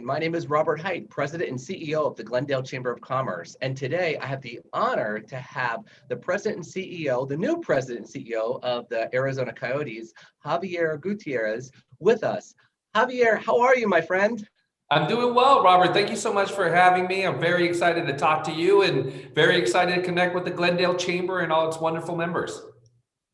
My name is Robert Heidt, President and CEO of the Glendale Chamber of Commerce. And today I have the honor to have the President and CEO, the new President and CEO of the Arizona Coyotes, Xavier Gutierrez, with us. Javier, how are you, my friend? I'm doing well, Robert. Thank you so much for having me. I'm very excited to talk to you and very excited to connect with the Glendale Chamber and all its wonderful members.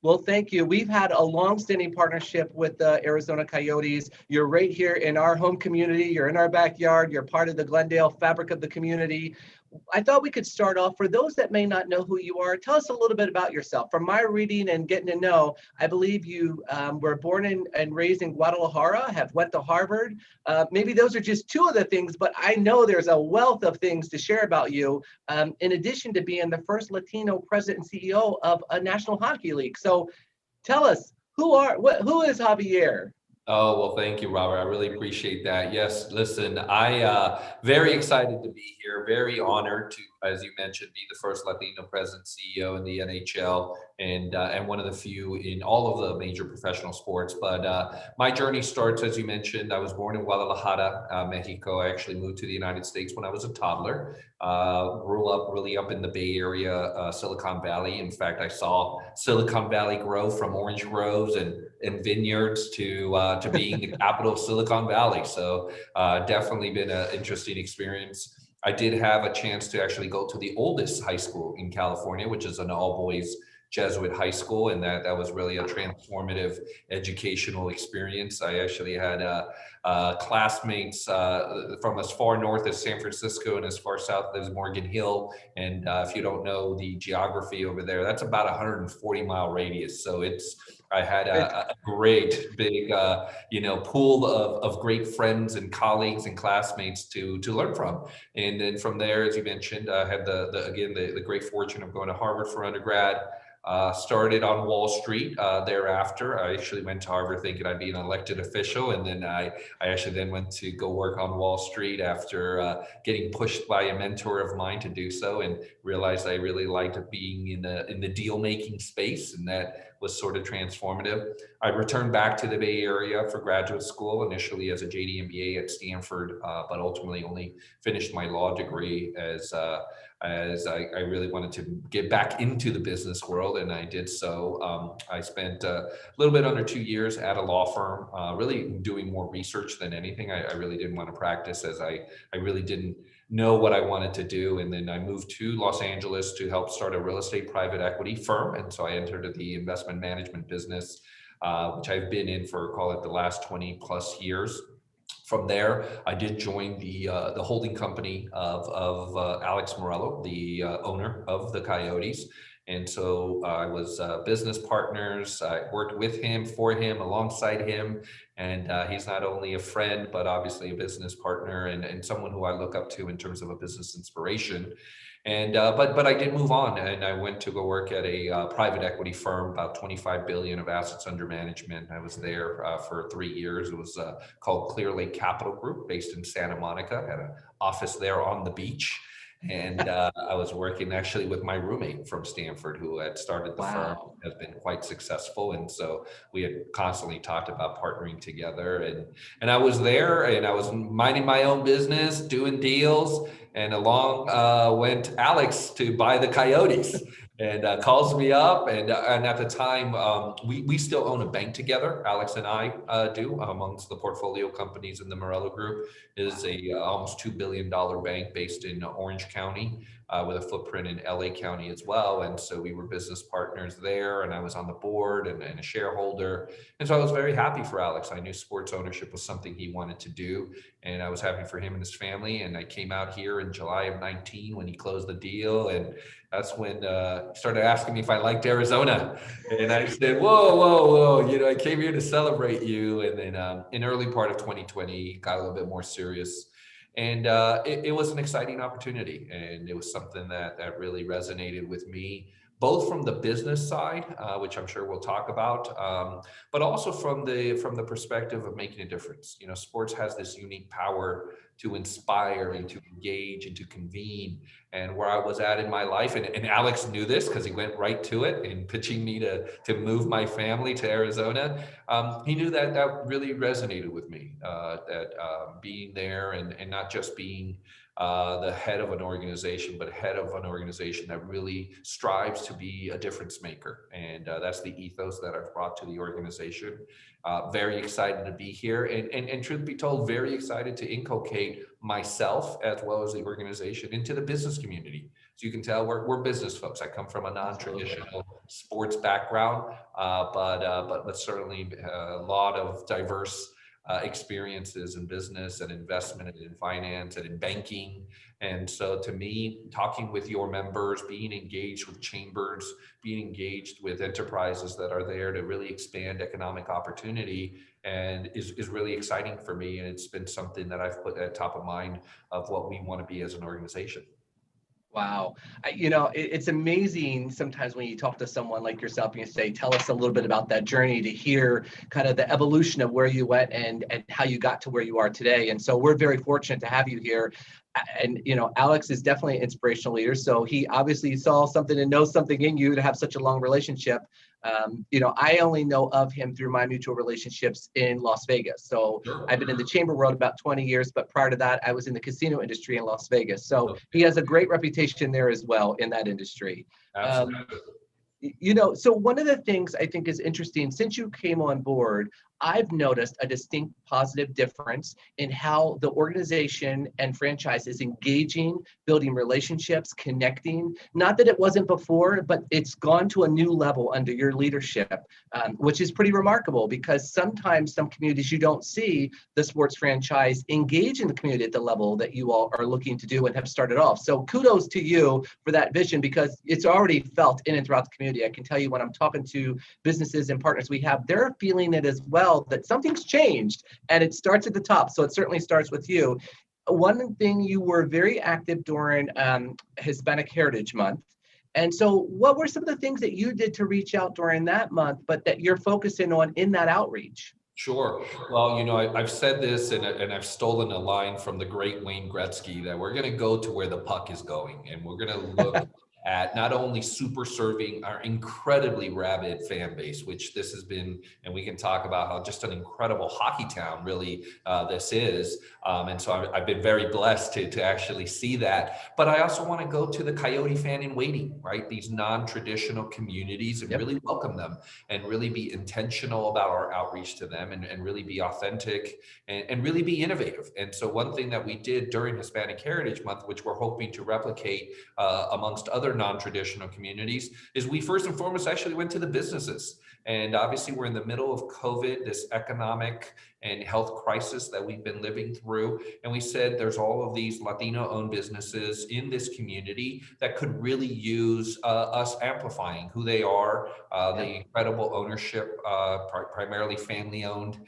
Well, thank you. We've had a long-standing partnership with the Arizona Coyotes. You're right here in our home community. You're in our backyard. You're part of the Glendale fabric of the community. I thought we could start off, for those that may not know who you are, tell us a little bit about yourself. From my reading and getting to know, I believe you were born and raised in Guadalajara, have went to Harvard. Maybe those are just two of the things, but I know there's a wealth of things to share about you, in addition to being the first Latino president and CEO of a National Hockey League. So tell us, who is Javier? Oh, well, thank you, Robert. I really appreciate that. Yes, listen, I very excited to be here, very honored to, as you mentioned, be the first Latino president CEO in the NHL and one of the few in all of the major professional sports. But my journey starts, as you mentioned, I was born in Guadalajara, Mexico. I actually moved to the United States when I was a toddler. Grew up really up in the Bay Area, Silicon Valley. In fact, I saw Silicon Valley grow from orange groves and vineyards to being the capital of Silicon Valley. So definitely been an interesting experience. I did have a chance to actually go to the oldest high school in California, which is an all-boys Jesuit high school, and that was really a transformative educational experience. I actually had classmates from as far north as San Francisco and as far south as Morgan Hill. And if you don't know the geography over there, that's about 140-mile radius. So I had a great big pool of great friends and colleagues and classmates to learn from. And then from there, as you mentioned, I had the great fortune of going to Harvard for undergrad. Started on Wall Street thereafter. I actually went to Harvard thinking I'd be an elected official, and then I actually then went to go work on Wall Street after getting pushed by a mentor of mine to do so, and realized I really liked being in the deal making space, and that was sort of transformative. I returned back to the Bay Area for graduate school, initially as a JD MBA at Stanford, but ultimately only finished my law degree as I really wanted to get back into the business world, and I did so. I spent a little bit under 2 years at a law firm, really doing more research than anything. I really didn't want to practice, as I really didn't know what I wanted to do. And then I moved to Los Angeles to help start a real estate private equity firm. And so I entered the investment management business, which I've been in for, call it, the last 20 plus years. From there, I did join the holding company of Alex Morello, the owner of the Coyotes. And so I was business partners. I worked with him, for him, alongside him. And he's not only a friend, but obviously a business partner and someone who I look up to in terms of a business inspiration. And but I did move on, and I went to go work at a private equity firm, about 25 billion of assets under management. I was there for 3 years. It was called Clear Lake Capital Group, based in Santa Monica. Had an office there on the beach. And I was working actually with my roommate from Stanford, who had started the firm, has been quite successful. And so we had constantly talked about partnering together. And I was there, and I was minding my own business, doing deals. And along went Alex to buy the Coyotes, and calls me up. And at the time, we still own a bank together. Alex and I do, amongst the portfolio companies in the Morello Group. It is a almost $2 billion bank based in Orange County, with a footprint in LA County as well. And so we were business partners there, and I was on the board and a shareholder. And so I was very happy for Alex. I knew sports ownership was something he wanted to do, and I was happy for him and his family. And I came out here in July of 19 when he closed the deal. And that's when he started asking me if I liked Arizona. And I said, whoa, I came here to celebrate you. And then in early part of 2020, got a little bit more serious. And it was an exciting opportunity, and it was something that really resonated with me. both from the business side, which I'm sure we'll talk about, but also from the perspective of making a difference. You know, sports has this unique power to inspire and to engage and to convene. And where I was at in my life, and Alex knew this because he went right to it in pitching me to move my family to Arizona. He knew that that really resonated with me, that being there and not just being the head of an organization, but head of an organization that really strives to be a difference maker. And that's the ethos that I've brought to the organization. Very excited to be here. And truth be told, very excited to inculcate myself as well as the organization into the business community. So you can tell we're business folks. I come from a non-traditional sports background, but certainly a lot of diverse experiences in business and investment and in finance and in banking. And so to me, talking with your members, being engaged with chambers, being engaged with enterprises that are there to really expand economic opportunity and is really exciting for me. And it's been something that I've put at top of mind of what we want to be as an organization. Wow. It's amazing sometimes when you talk to someone like yourself and you say, tell us a little bit about that journey, to hear kind of the evolution of where you went and how you got to where you are today. And so we're very fortunate to have you here. And, Alex is definitely an inspirational leader. So he obviously saw something and knows something in you to have such a long relationship. I only know of him through my mutual relationships in Las Vegas. So I've been in the chamber world about 20 years, but prior to that, I was in the casino industry in Las Vegas. So he has a great reputation there as well in that industry. Absolutely. So one of the things I think is interesting, since you came on board, I've noticed a distinct positive difference in how the organization and franchise is engaging, building relationships, connecting. Not that it wasn't before, but it's gone to a new level under your leadership, which is pretty remarkable, because sometimes some communities you don't see the sports franchise engage in the community at the level that you all are looking to do and have started off. So kudos to you for that vision, because it's already felt in and throughout the community. I can tell you when I'm talking to businesses and partners we have, they're feeling it as well, that something's changed, and it starts at the top. So it certainly starts with you. One thing, you were very active during Hispanic Heritage Month. And so what were some of the things that you did to reach out during that month, but that you're focusing on in that outreach? Sure. Well, I've said this and I've stolen a line from the great Wayne Gretzky, that we're going to go to where the puck is going, and we're going to look at not only super serving our incredibly rabid fan base, which this has been, and we can talk about how just an incredible hockey town really this is. And so I've been very blessed to actually see that. But I also want to go to the Coyote fan in waiting, right? These non-traditional communities, and really welcome them and really be intentional about our outreach to them, and really be authentic and really be innovative. And so one thing that we did during Hispanic Heritage Month, which we're hoping to replicate amongst other non-traditional communities, is we first and foremost actually went to the businesses. And obviously we're in the middle of COVID, this economic and health crisis that we've been living through. And we said there's all of these Latino-owned businesses in this community that could really use us amplifying who they are, the incredible ownership, primarily family-owned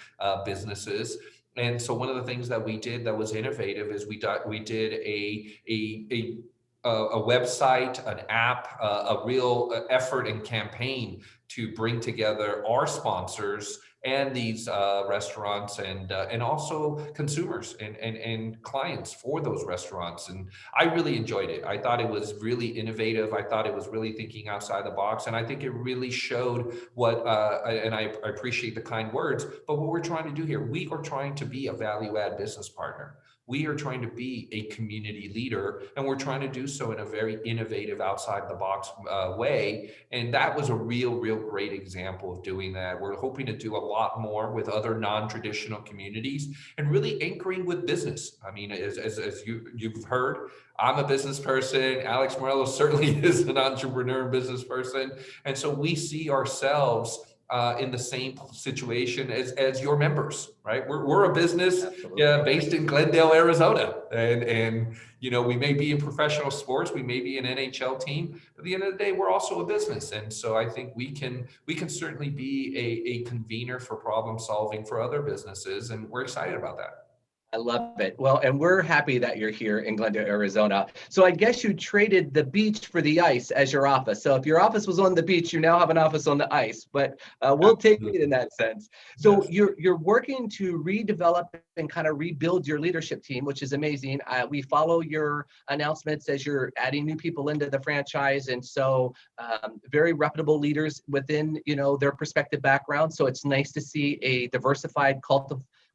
businesses. And so one of the things that we did that was innovative is we did a website, an app, a real effort and campaign to bring together our sponsors and these restaurants and also consumers and clients for those restaurants. And I really enjoyed it. I thought it was really innovative. I thought it was really thinking outside the box. And I think it really showed what, and I appreciate the kind words, but what we're trying to do here, we are trying to be a value-add business partner. We are trying to be a community leader, and we're trying to do so in a very innovative, outside the box way. And that was a real great example of doing that. We're hoping to do a lot more with other non-traditional communities and really anchoring with business. I mean, as you've heard, I'm a business person. Alex Morelos certainly is an entrepreneur and business person. And so we see ourselves in the same situation as your members, right? We're a business based in Glendale, Arizona. And we may be in professional sports, we may be an NHL team, but at the end of the day, we're also a business. And so I think we can certainly be a convener for problem solving for other businesses. And we're excited about that. I love it. Well, and we're happy that you're here in Glendale, Arizona. So I guess you traded the beach for the ice as your office. So if your office was on the beach, you now have an office on the ice, but we'll take it in that sense. So Yes. you're working to redevelop and kind of rebuild your leadership team, which is amazing. We follow your announcements as you're adding new people into the franchise. And so very reputable leaders within, their respective backgrounds. So it's nice to see a diversified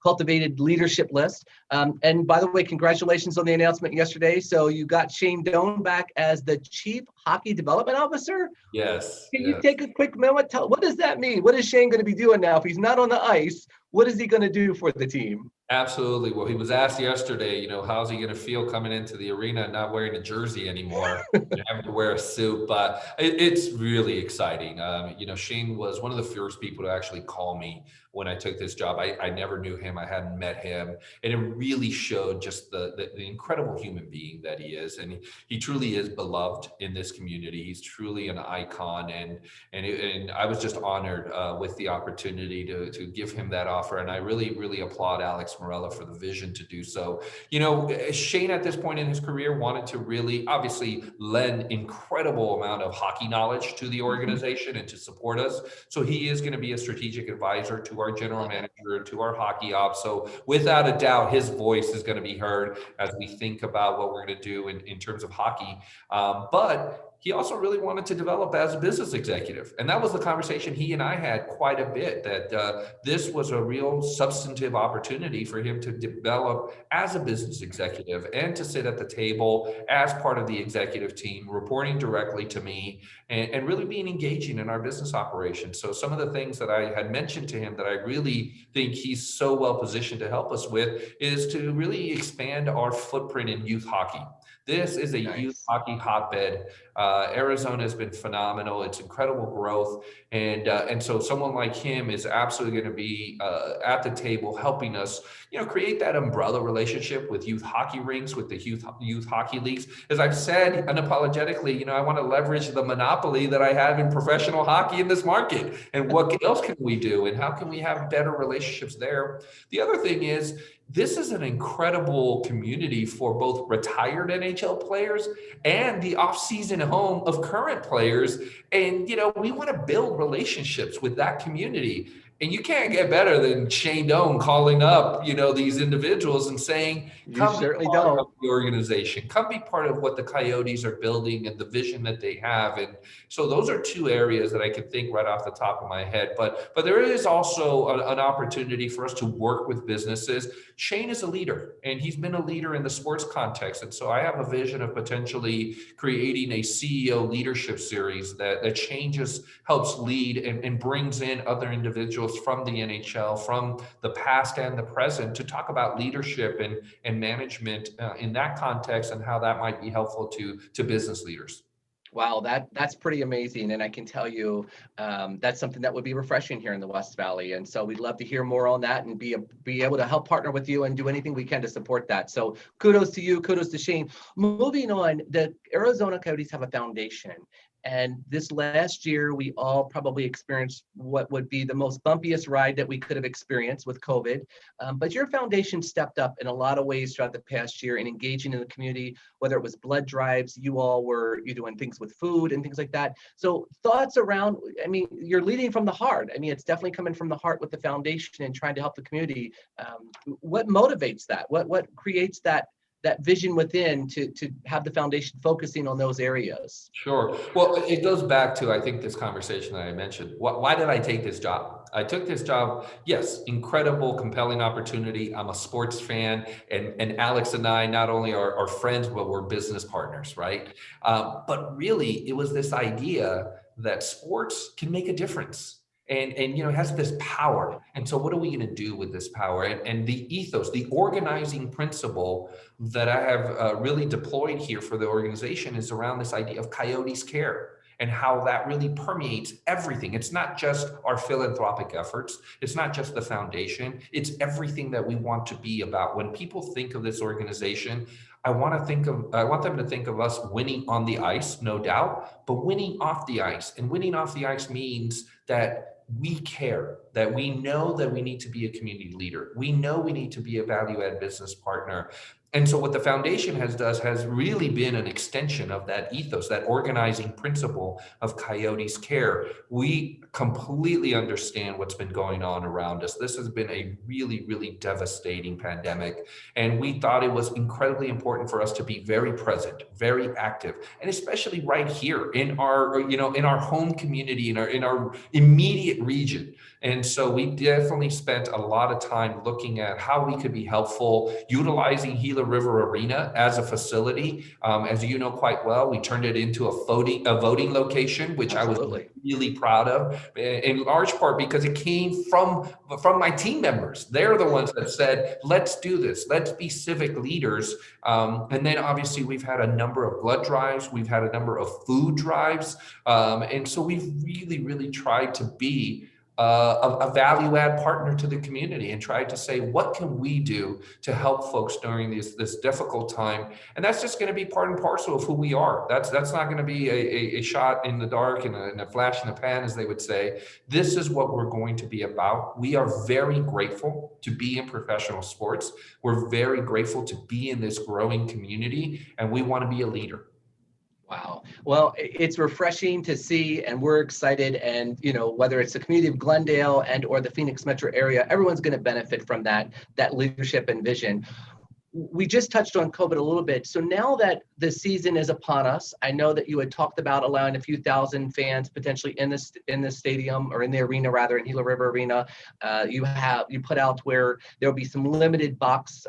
cultivated leadership list. And by the way, congratulations on the announcement yesterday. So you got Shane Doan back as the Chief Hockey Development Officer. Yes. Can you Yes. take a quick moment? What does that mean? What is Shane going to be doing now? If he's not on the ice, what is he going to do for the team? Absolutely. Well, he was asked yesterday, how's he going to feel coming into the arena and not wearing a jersey anymore and having to wear a suit? But it's really exciting. Shane was one of the first people to actually call me when I took this job. I never knew him. I hadn't met him. And it really showed just the incredible human being that he is. And he truly is beloved in this community. He's truly an icon. And I was just honored with the opportunity to give him that offer. And I really, really applaud Alex Morella for the vision to do so. Shane at this point in his career wanted to really obviously lend incredible amount of hockey knowledge to the organization and to support us. So he is going to be a strategic advisor to our general manager and to our hockey ops. So without a doubt, his voice is going to be heard as we think about what we're going to do in terms of hockey. But he also really wanted to develop as a business executive. And that was the conversation he and I had quite a bit, that this was a real substantive opportunity for him to develop as a business executive and to sit at the table as part of the executive team, reporting directly to me and really being engaging in our business operations. So some of the things that I had mentioned to him that I really think he's so well positioned to help us with is to really expand our footprint in youth hockey. This is a youth hockey hotbed. Arizona has been phenomenal. It's incredible growth. And so someone like him is absolutely going to be at the table helping us, create that umbrella relationship with youth hockey rinks, with the youth hockey leagues. As I've said unapologetically, I want to leverage the monopoly that I have in professional hockey in this market. And what else can we do? And how can we have better relationships there? The other thing is, this is an incredible community for both retired NHL players and the off-season home of current players. And, we want to build relationships with that community. And you can't get better than Shane Doan calling up, these individuals and saying, come be part of the organization, come be part of what the Coyotes are building and the vision that they have. And so those are two areas that I can think right off the top of my head. But there is also an opportunity for us to work with businesses. Shane is a leader, and he's been a leader in the sports context. And so I have a vision of potentially creating a CEO leadership series that changes, helps lead, and brings in other individuals from the NHL, from the past and the present, to talk about leadership and management in that context and how that might be helpful to business leaders. Wow, that's pretty amazing. And I can tell you that's something that would be refreshing here in the West Valley. And so we'd love to hear more on that and be able to help partner with you and do anything we can to support that. So kudos to you, kudos to Shane. Moving on, the Arizona Coyotes have a foundation. And this last year, we all probably experienced what would be the most bumpiest ride that we could have experienced with COVID. But your foundation stepped up in a lot of ways throughout the past year in engaging in the community, whether it was blood drives, you doing things with food and things like that. So thoughts around, you're leading from the heart. It's definitely coming from the heart with the foundation and trying to help the community. What motivates that? What creates that vision within to have the foundation focusing on those areas? Sure. Well, it goes back to, I think, this conversation that I mentioned. Why did I take this job? I took this job, yes, incredible, compelling opportunity. I'm a sports fan, and Alex and I not only are friends, but we're business partners, right? But really, it was this idea that sports can make a difference. And it has this power. And so what are we going to do with this power? And the ethos, the organizing principle that I have really deployed here for the organization is around this idea of Coyotes Care and how that really permeates everything. It's not just our philanthropic efforts. It's not just the foundation. It's everything that we want to be about. When people think of this organization, I want them to think of us winning on the ice, no doubt, but winning off the ice. And winning off the ice means that we care, that we know that we need to be a community leader. We know we need to be a value-add business partner. And so what the foundation has really been an extension of that ethos, that organizing principle of Coyotes Care. We completely understand what's been going on around us. This has been a really, really devastating pandemic. And we thought it was incredibly important for us to be very present, very active, and especially right here in our, in our home community, in our immediate region. And so we definitely spent a lot of time looking at how we could be helpful, utilizing Gila River Arena as a facility. As you know quite well, we turned it into a voting location, which Absolutely. I was really proud of, in large part because it came from my team members. They're the ones that said, let's do this. Let's be civic leaders. And then obviously we've had a number of blood drives. We've had a number of food drives. And so we've really, really tried to be a value add partner to the community and try to say, what can we do to help folks during this difficult time? And that's just going to be part and parcel of who we are. That's not going to be a shot in the dark and a flash in the pan, as they would say. This is what we're going to be about. We are very grateful to be in professional sports. We're very grateful to be in this growing community, and we want to be a leader. Wow. Well, it's refreshing to see, and we're excited. And, whether it's the community of Glendale and or the Phoenix metro area, everyone's going to benefit from that leadership and vision. We just touched on COVID a little bit. So now that the season is upon us, I know that you had talked about allowing a few thousand fans potentially in the stadium, or in the arena rather, in Gila River Arena. You put out where there'll be some limited box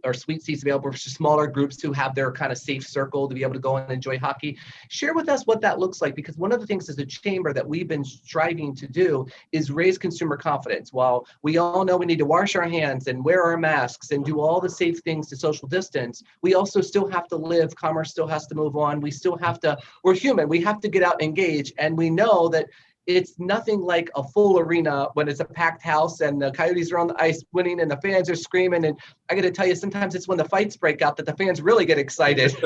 or suite seats available for smaller groups who have their kind of safe circle to be able to go and enjoy hockey. Share with us what that looks like, because one of the things as a chamber that we've been striving to do is raise consumer confidence. While we all know we need to wash our hands and wear our masks and do all the safe things to social distance, we also still have to live. Commerce still has to move on. We still have to, we're human. We have to get out and engage. And we know that it's nothing like a full arena when it's a packed house and the Coyotes are on the ice winning and the fans are screaming. And I got to tell you, sometimes it's when the fights break out that the fans really get excited.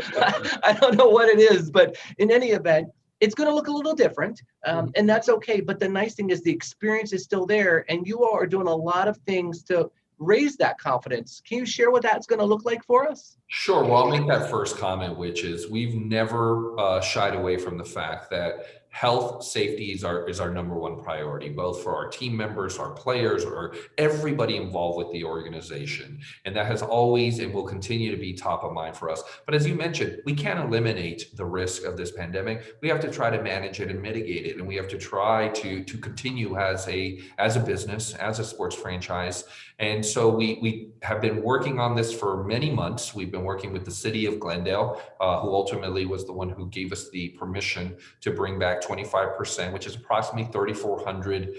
I don't know what it is, but in any event, it's going to look a little different, and that's okay. But the nice thing is the experience is still there, and you all are doing a lot of things to raise that confidence. Can you share what that's going to look like for us? Sure. Well, I'll make that first comment, which is we've never shied away from the fact that health safety is our number one priority, both for our team members, our players, or everybody involved with the organization. And that has always and will continue to be top of mind for us. But as you mentioned, we can't eliminate the risk of this pandemic. We have to try to manage it and mitigate it. And we have to try to continue as a business, as a sports franchise. And so we have been working on this for many months. We've been working with the city of Glendale, who ultimately was the one who gave us the permission to bring back 25%, which is approximately 3,400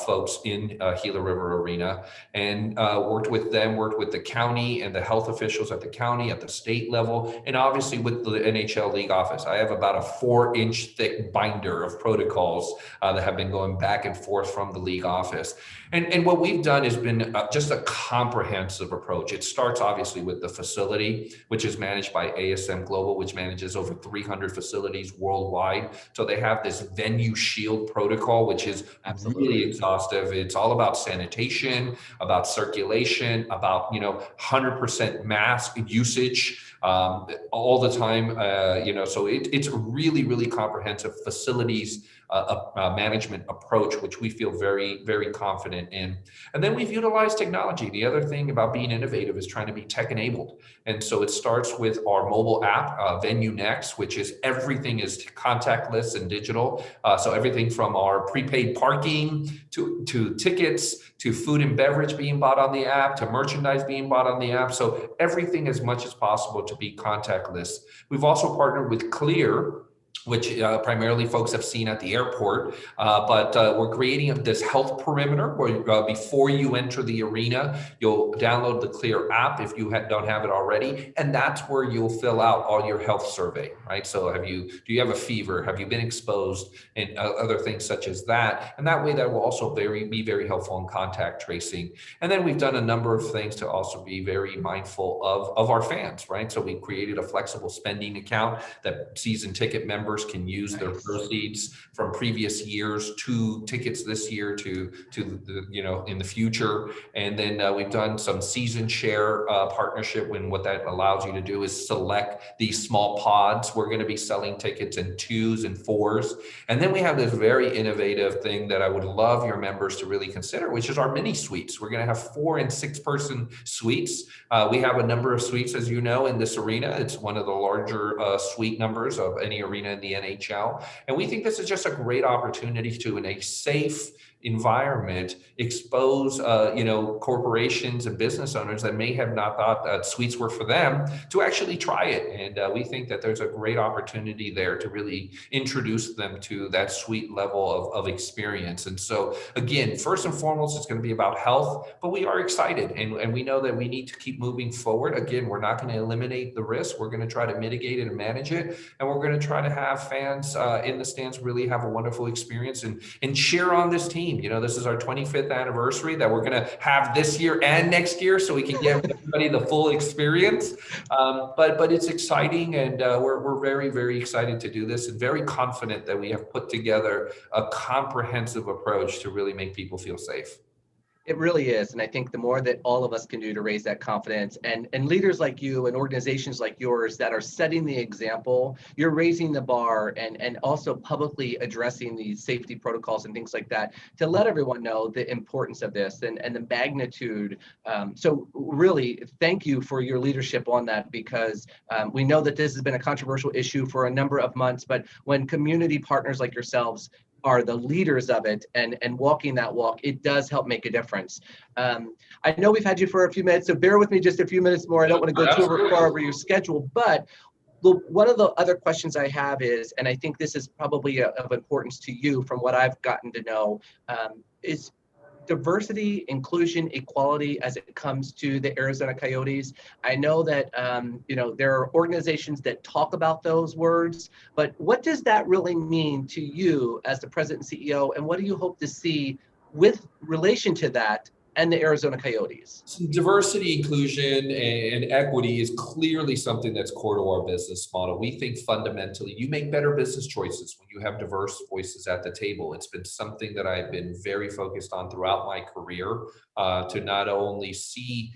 folks in Gila River Arena, and worked with the county and the health officials at the county, at the state level, and obviously with the NHL league office. I have about a 4-inch thick binder of protocols that have been going back and forth from the league office. And what we've done has been just a comprehensive approach. It starts obviously with the facility, which is managed by ASM Global, which manages over 300 facilities worldwide. So they have this venue shield protocol, which is really exhaustive. It's all about sanitation, about circulation, about 100% mask usage all the time. So it's a really, really comprehensive facilities management approach, which we feel very, very confident in. And then we've utilized technology. The other thing about being innovative is trying to be tech enabled. And so it starts with our mobile app, Venue Next, which is everything is contactless and digital. So everything from our prepaid parking to tickets, to food and beverage being bought on the app, to merchandise being bought on the app. So everything as much as possible to be contactless. We've also partnered with Clear, which primarily folks have seen at the airport, but we're creating this health perimeter where before you enter the arena, you'll download the Clear app if you don't have it already, and that's where you'll fill out all your health survey, right? So do you have a fever? Have you been exposed? And other things such as that. And that way that will also be very helpful in contact tracing. And then we've done a number of things to also be very mindful of our fans, right? So we created a flexible spending account that season ticket members members can use their proceeds from previous years to tickets this year to the, in the future. And then we've done some season share partnership, when what that allows you to do is select these small pods. We're going to be selling tickets in 2s and 4s. And then we have this very innovative thing that I would love your members to really consider, which is our mini suites. We're going to have 4 and 6 person suites. We have a number of suites, as you know, in this arena. It's one of the larger suite numbers of any arena in the NHL. And we think this is just a great opportunity to, in a safe environment, expose corporations and business owners that may have not thought that suites were for them to actually try it. And we think that there's a great opportunity there to really introduce them to that suite level of experience. And so again, first and foremost, it's going to be about health, but we are excited, and we know that we need to keep moving forward. Again, we're not going to eliminate the risk. We're going to try to mitigate it and manage it, and we're going to try to have fans in the stands really have a wonderful experience and cheer on this team. This is our 25th anniversary that we're going to have this year and next year, so we can give everybody the full experience. But it's exciting, and we're very, very excited to do this, and very confident that we have put together a comprehensive approach to really make people feel safe. It really is. And I think the more that all of us can do to raise that confidence, and leaders like you and organizations like yours that are setting the example, you're raising the bar and also publicly addressing these safety protocols and things like that to let everyone know the importance of this and the magnitude. So really, thank you for your leadership on that, because we know that this has been a controversial issue for a number of months, but when community partners like yourselves are the leaders of it and walking that walk, it does help make a difference. I know we've had you for a few minutes, so bear with me just a few minutes more. I don't want to go too far over your schedule, but one of the other questions I have is, and I think this is probably of importance to you from what I've gotten to know, is diversity, inclusion, equality as it comes to the Arizona Coyotes. I know that there are organizations that talk about those words, but what does that really mean to you as the president and CEO, and what do you hope to see with relation to that and the Arizona Coyotes? So diversity, inclusion, and equity is clearly something that's core to our business model. We think fundamentally you make better business choices when you have diverse voices at the table. It's been something that I've been very focused on throughout my career, to not only see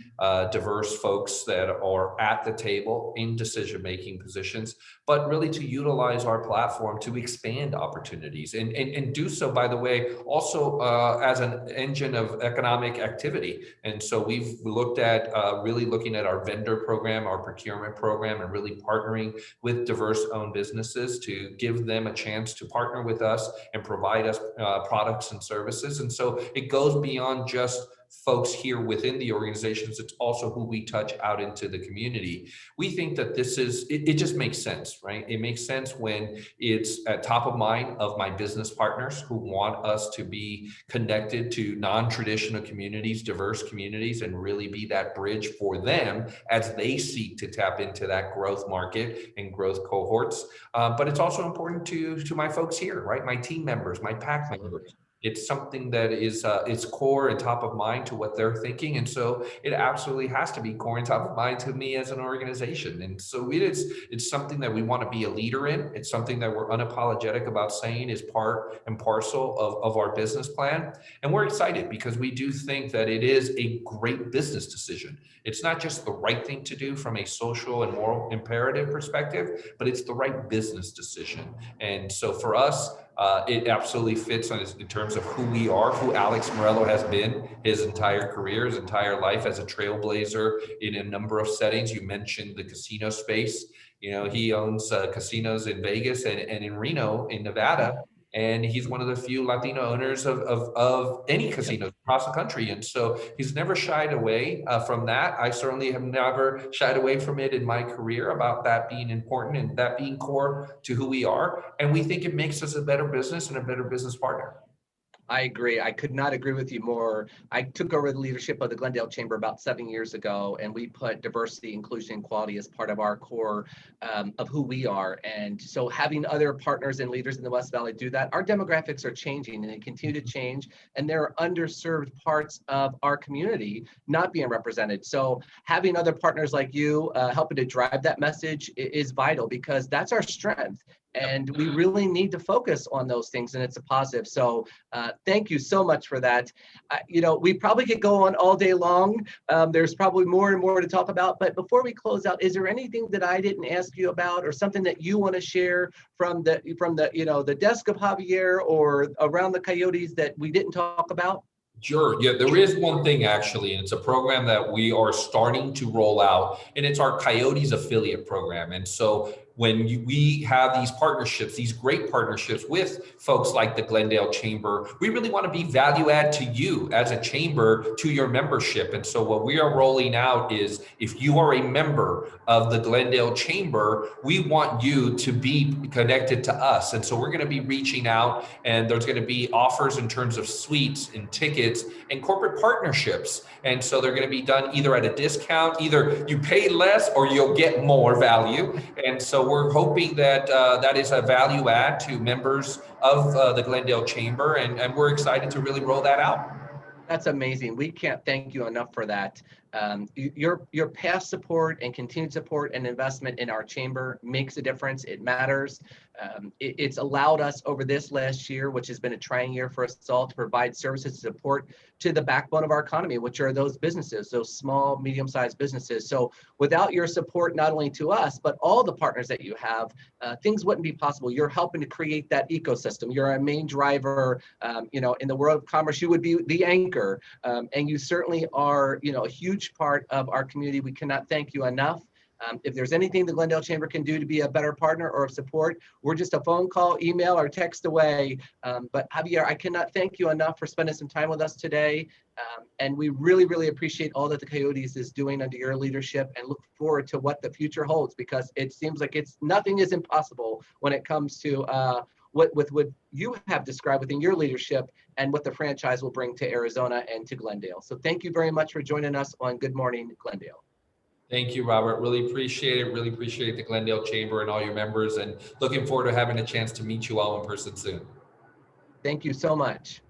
diverse folks that are at the table in decision-making positions, but really to utilize our platform to expand opportunities and do so, by the way, also as an engine of economic activity. And so we've looked at really looking at our vendor program, our procurement program, and really partnering with diverse owned businesses to give them a chance to partner with us and provide us products and services. And so it goes beyond just folks here within the organizations. It's also who we touch out into the community. We think that this is, it just makes sense, right? It makes sense when it's at top of mind of my business partners who want us to be connected to non-traditional communities, diverse communities, and really be that bridge for them as they seek to tap into that growth market and growth cohorts. But it's also important to my folks here, right? My team members, my PAC members. It's something that is it's core and top of mind to what they're thinking. And so it absolutely has to be core and top of mind to me as an organization. And so it's something that we want to be a leader in. It's something that we're unapologetic about saying is part and parcel of our business plan. And we're excited because we do think that it is a great business decision. It's not just the right thing to do from a social and moral imperative perspective, but it's the right business decision. And so for us, it absolutely fits in terms of who we are, who Alex Morello has been his entire career, his entire life as a trailblazer in a number of settings. You mentioned the casino space. You know, he owns casinos in Vegas and in Reno, in Nevada. And he's one of the few Latino owners of any casinos across the country. And so he's never shied away from that. I certainly have never shied away from it in my career about that being important and that being core to who we are. And we think it makes us a better business and a better business partner. I agree. I could not agree with you more. I took over the leadership of the Glendale Chamber about 7 years ago, and we put diversity, inclusion, and equality as part of our core of who we are. And so having other partners and leaders in the West Valley do that, our demographics are changing and they continue to change, and there are underserved parts of our community not being represented. So having other partners like you helping to drive that message is vital, because that's our strength. And we really need to focus on those things, and it's a positive. So thank you so much for that. We probably could go on all day long. There's probably more and more to talk about, but before we close out, is there anything that I didn't ask you about, or something that you want to share from the desk of Javier or around the Coyotes that we didn't talk about? Sure. Yeah, there is one thing actually, and it's a program that we are starting to roll out, and it's our Coyotes Affiliate Program. And so when we have these partnerships, these great partnerships with folks like the Glendale Chamber, we really want to be value add to you as a chamber, to your membership. And so what we are rolling out is, if you are a member of the Glendale Chamber, we want you to be connected to us. And so we're going to be reaching out, and there's going to be offers in terms of suites and tickets and corporate partnerships. And so they're going to be done either at a discount, either you pay less or you'll get more value. And so we're hoping that that is a value add to members of the Glendale Chamber, and we're excited to really roll that out. That's amazing. We can't thank you enough for that. Your past support and continued support and investment in our chamber makes a difference. It matters. It's allowed us over this last year, which has been a trying year for us all, to provide services and support to the backbone of our economy, which are those businesses, those small, medium-sized businesses. So without your support, not only to us, but all the partners that you have, things wouldn't be possible. You're helping to create that ecosystem. You're a main driver, in the world of commerce. You would be the anchor, and you certainly are, a huge part of our community. We cannot thank you enough. If there's anything the Glendale Chamber can do to be a better partner or of support, we're just a phone call, email, or text away. But Javier, I cannot thank you enough for spending some time with us today. And we really, really appreciate all that the Coyotes is doing under your leadership, and look forward to what the future holds, because it seems like nothing is impossible when it comes to what you have described within your leadership, and what the franchise will bring to Arizona and to Glendale. So thank you very much for joining us on Good Morning Glendale. Thank you, Robert. Really appreciate it. Really appreciate the Glendale Chamber and all your members, and looking forward to having a chance to meet you all in person soon. Thank you so much.